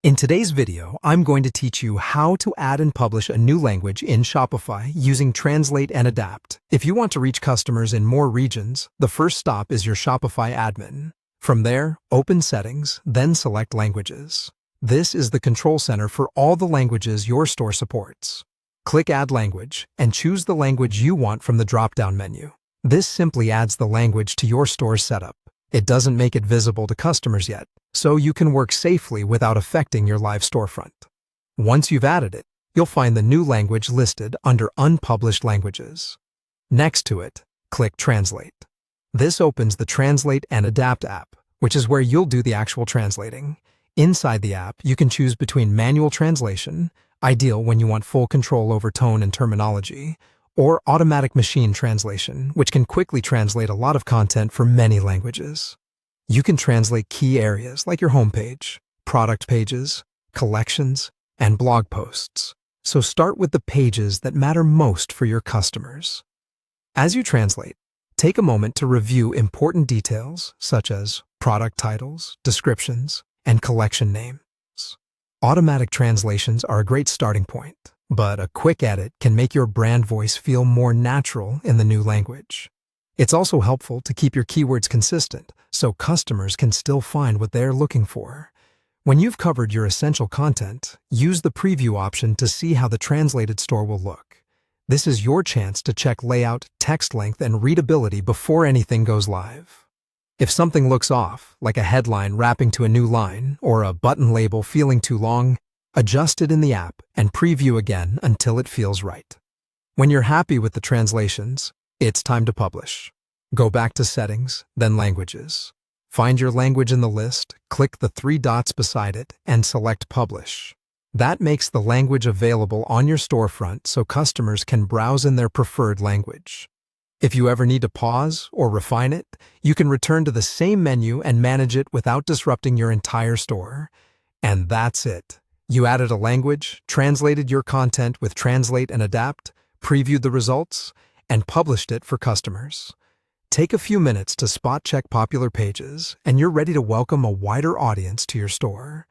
In today's video, I'm going to teach you how to add and publish a new language in Shopify using Translate and Adapt. If you want to reach customers in more regions, the first stop is your Shopify admin. From there, open Settings, then select Languages. This is the control center for all the languages your store supports. Click Add Language and choose the language you want from the drop-down menu. This simply adds the language to your store's setup. It doesn't make it visible to customers yet, so you can work safely without affecting your live storefront. Once you've added it, you'll find the new language listed under Unpublished Languages. Next to it, click Translate. This opens the Translate and Adapt app, which is where you'll do the actual translating. Inside the app, you can choose between manual translation, ideal when you want full control over tone and terminology, or automatic machine translation, which can quickly translate a lot of content for many languages. You can translate key areas like your homepage, product pages, collections, and blog posts. So start with the pages that matter most for your customers. As you translate, take a moment to review important details such as product titles, descriptions, and collection names. Automatic translations are a great starting point, but a quick edit can make your brand voice feel more natural in the new language. It's also helpful to keep your keywords consistent so customers can still find what they're looking for. When you've covered your essential content, use the preview option to see how the translated store will look. This is your chance to check layout, text length, and readability before anything goes live. If something looks off, like a headline wrapping to a new line or a button label feeling too long, adjust it in the app and preview again until it feels right. When you're happy with the translations, it's time to publish. Go back to Settings, then Languages. Find your language in the list, click the three dots beside it, and select Publish. That makes the language available on your storefront so customers can browse in their preferred language. If you ever need to pause or refine it, you can return to the same menu and manage it without disrupting your entire store. And that's it. You added a language, translated your content with Translate and Adapt, previewed the results, and published it for customers. Take a few minutes to spot check popular pages, and you're ready to welcome a wider audience to your store.